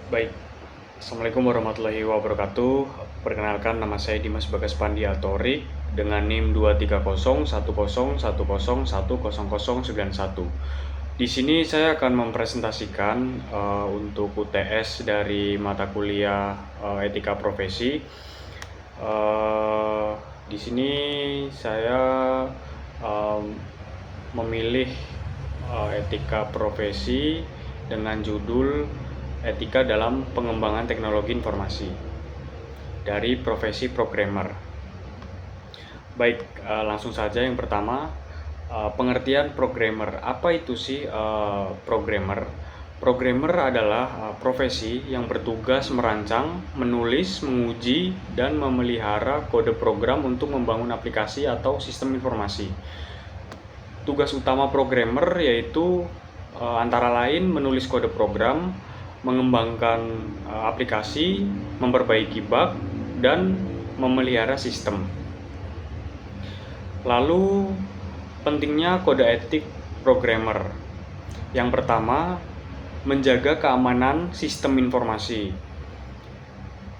Baik, Assalamualaikum warahmatullahi wabarakatuh. Perkenalkan, nama saya Dimas Bagas Pandiatorik dengan NIM 2301011010191. Di sini saya akan mempresentasikan untuk UTS dari mata kuliah Etika Profesi. Di sini saya memilih Etika Profesi dengan judul Etika dalam Pengembangan Teknologi Informasi dari profesi programmer. Baik, langsung saja yang pertama, pengertian programmer. Apa itu sih programmer? Programmer adalah profesi yang bertugas merancang, menulis, menguji, dan memelihara kode program untuk membangun aplikasi atau sistem informasi. Tugas utama programmer yaitu antara lain menulis kode program, mengembangkan aplikasi, memperbaiki bug, dan memelihara sistem. Lalu, pentingnya kode etik programmer. Yang pertama, menjaga keamanan sistem informasi.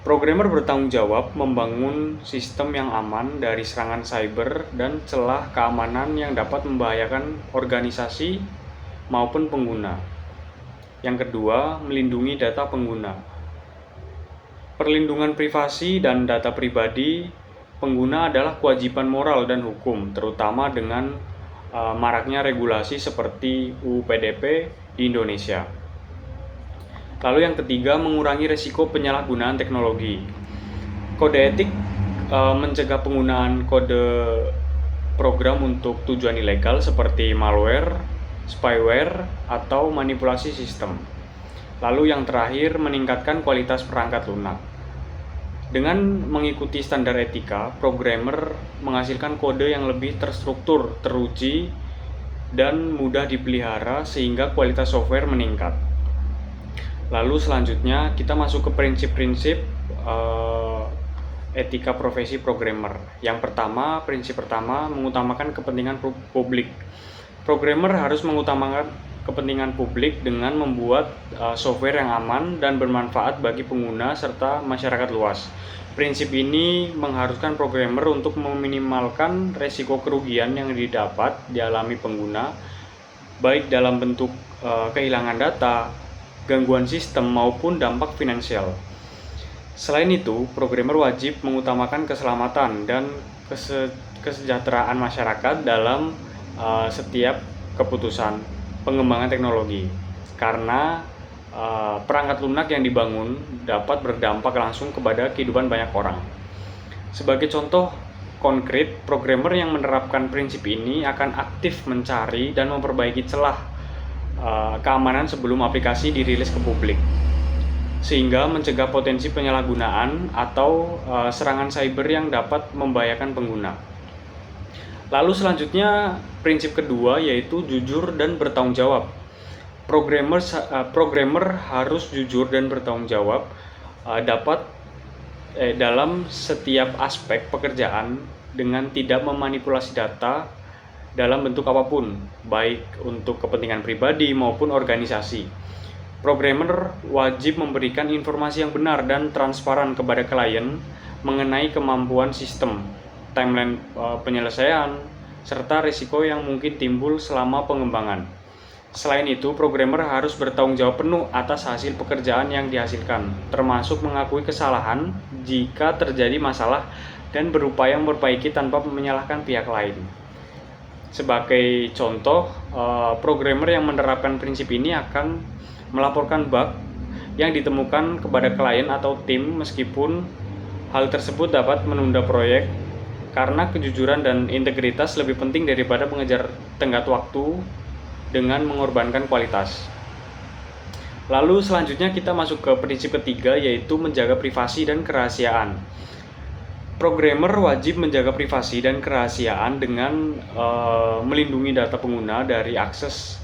Programmer bertanggung jawab membangun sistem yang aman dari serangan cyber dan celah keamanan yang dapat membahayakan organisasi maupun pengguna. Yang kedua, melindungi data pengguna. Perlindungan privasi dan data pribadi pengguna adalah kewajiban moral dan hukum, terutama dengan maraknya regulasi seperti UU PDP di Indonesia. Lalu yang ketiga, mengurangi risiko penyalahgunaan teknologi. Kode etik mencegah penggunaan kode program untuk tujuan ilegal seperti malware, spyware, atau manipulasi sistem. Lalu yang terakhir, meningkatkan kualitas perangkat lunak. Dengan mengikuti standar etika, programmer menghasilkan kode yang lebih terstruktur, teruji, dan mudah dipelihara sehingga kualitas software meningkat. Lalu selanjutnya kita masuk ke prinsip-prinsip etika profesi programmer. Yang pertama, prinsip pertama, mengutamakan kepentingan publik. Programmer harus mengutamakan kepentingan publik dengan membuat software yang aman dan bermanfaat bagi pengguna serta masyarakat luas. Prinsip ini mengharuskan programmer untuk meminimalkan resiko kerugian yang didapat dialami pengguna, baik dalam bentuk kehilangan data, gangguan sistem, maupun dampak finansial. Selain itu, programmer wajib mengutamakan keselamatan dan kesejahteraan masyarakat dalam setiap keputusan pengembangan teknologi, karena perangkat lunak yang dibangun dapat berdampak langsung kepada kehidupan banyak orang. Sebagai contoh konkret, programmer yang menerapkan prinsip ini akan aktif mencari dan memperbaiki celah keamanan sebelum aplikasi dirilis ke publik, sehingga mencegah potensi penyalahgunaan atau serangan cyber yang dapat membahayakan pengguna. Lalu selanjutnya, prinsip kedua yaitu jujur dan bertanggung jawab. Programmer harus jujur dan bertanggung jawab dalam setiap aspek pekerjaan dengan tidak memanipulasi data dalam bentuk apapun, baik untuk kepentingan pribadi maupun organisasi. Programmer wajib memberikan informasi yang benar dan transparan kepada klien mengenai kemampuan sistem, timeline penyelesaian, serta risiko yang mungkin timbul selama pengembangan. Selain itu, programmer harus bertanggung jawab penuh atas hasil pekerjaan yang dihasilkan, termasuk mengakui kesalahan jika terjadi masalah dan berupaya memperbaiki tanpa menyalahkan pihak lain. Sebagai contoh, programmer yang menerapkan prinsip ini akan melaporkan bug yang ditemukan kepada klien atau tim, meskipun hal tersebut dapat menunda proyek, karena kejujuran dan integritas lebih penting daripada mengejar tenggat waktu dengan mengorbankan kualitas. Lalu selanjutnya kita masuk ke prinsip ketiga, yaitu menjaga privasi dan kerahasiaan. Programmer wajib menjaga privasi dan kerahasiaan dengan melindungi data pengguna dari akses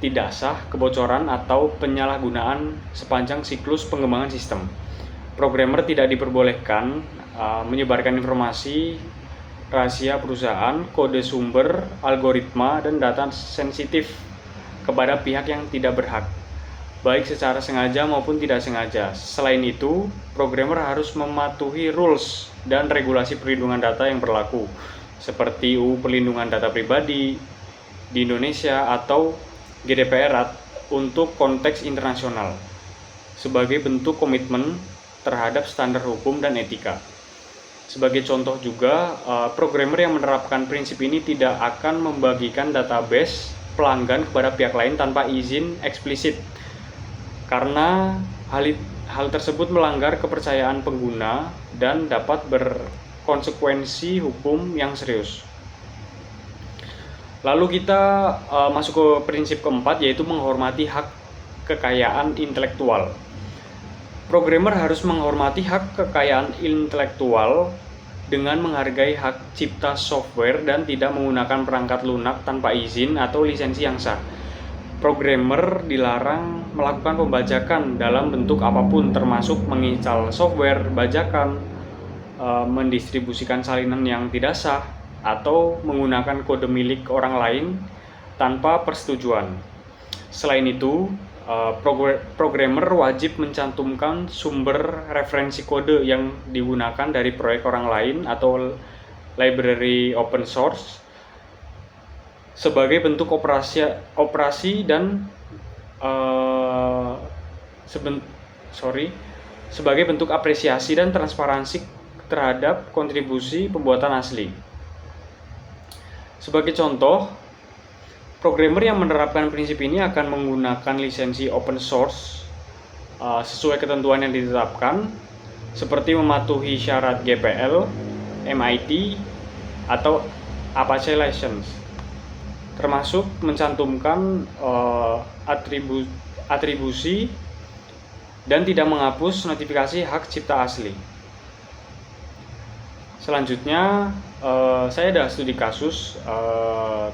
tidak sah, kebocoran, atau penyalahgunaan sepanjang siklus pengembangan sistem. Programmer tidak diperbolehkan menyebarkan informasi rahasia perusahaan, kode sumber, algoritma, dan data sensitif kepada pihak yang tidak berhak. baik secara sengaja maupun tidak sengaja. Selain itu, programmer harus mematuhi rules dan regulasi perlindungan data yang berlaku, seperti UU Perlindungan Data Pribadi di Indonesia atau GDPR untuk konteks internasional, sebagai bentuk komitmen terhadap standar hukum dan etika. Sebagai contoh juga, programmer yang menerapkan prinsip ini tidak akan membagikan database pelanggan kepada pihak lain tanpa izin eksplisit, karena hal tersebut melanggar kepercayaan pengguna dan dapat berkonsekuensi hukum yang serius. Lalu kita masuk ke prinsip keempat, yaitu menghormati hak kekayaan intelektual. Programmer harus menghormati hak kekayaan intelektual dengan menghargai hak cipta software dan tidak menggunakan perangkat lunak tanpa izin atau lisensi yang sah. Programmer dilarang melakukan pembajakan dalam bentuk apapun, termasuk menginstal software bajakan, mendistribusikan salinan yang tidak sah, atau menggunakan kode milik orang lain tanpa persetujuan. Selain itu, programmer wajib mencantumkan sumber referensi kode yang digunakan dari proyek orang lain atau library open source sebagai bentuk operasi dan sebagai bentuk apresiasi dan transparansi terhadap kontribusi pembuatan asli. Sebagai contoh, programmer yang menerapkan prinsip ini akan menggunakan lisensi open source sesuai ketentuan yang ditetapkan, seperti mematuhi syarat GPL, MIT, atau Apache License, termasuk mencantumkan atribusi dan tidak menghapus notifikasi hak cipta asli. Selanjutnya, saya ada studi kasus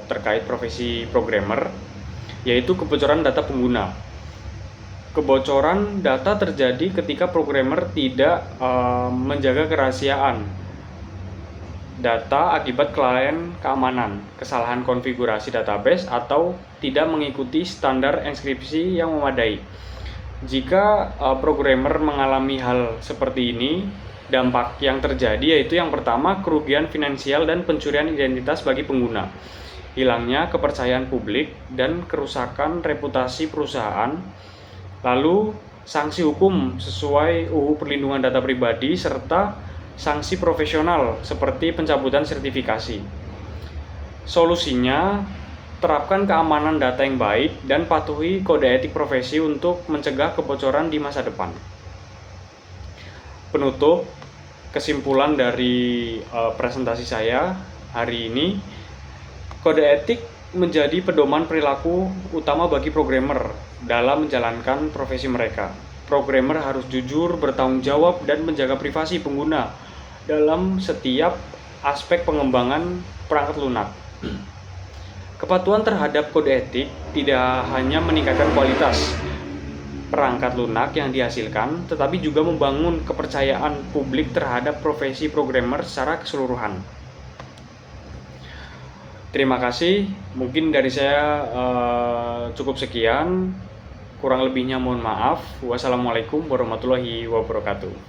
terkait profesi programmer, yaitu kebocoran data pengguna. Kebocoran data terjadi ketika programmer tidak menjaga kerahasiaan data akibat kelalaian keamanan, kesalahan konfigurasi database, atau tidak mengikuti standar enkripsi yang memadai. Jika programmer mengalami hal seperti ini, dampak yang terjadi yaitu yang pertama, kerugian finansial dan pencurian identitas bagi pengguna, hilangnya kepercayaan publik, dan kerusakan reputasi perusahaan. Lalu, sanksi hukum sesuai UU Perlindungan Data Pribadi, serta sanksi profesional seperti pencabutan sertifikasi. Solusinya, terapkan keamanan data yang baik dan patuhi kode etik profesi untuk mencegah kebocoran di masa depan. Penutup, kesimpulan dari presentasi saya hari ini, kode etik menjadi pedoman perilaku utama bagi programmer dalam menjalankan profesi mereka. Programmer harus jujur, bertanggung jawab, dan menjaga privasi pengguna dalam setiap aspek pengembangan perangkat lunak. Kepatuhan terhadap kode etik tidak hanya meningkatkan kualitas perangkat lunak yang dihasilkan, tetapi juga membangun kepercayaan publik terhadap profesi programmer secara keseluruhan. Terima kasih, mungkin dari saya cukup sekian, kurang lebihnya mohon maaf. Wassalamualaikum warahmatullahi wabarakatuh.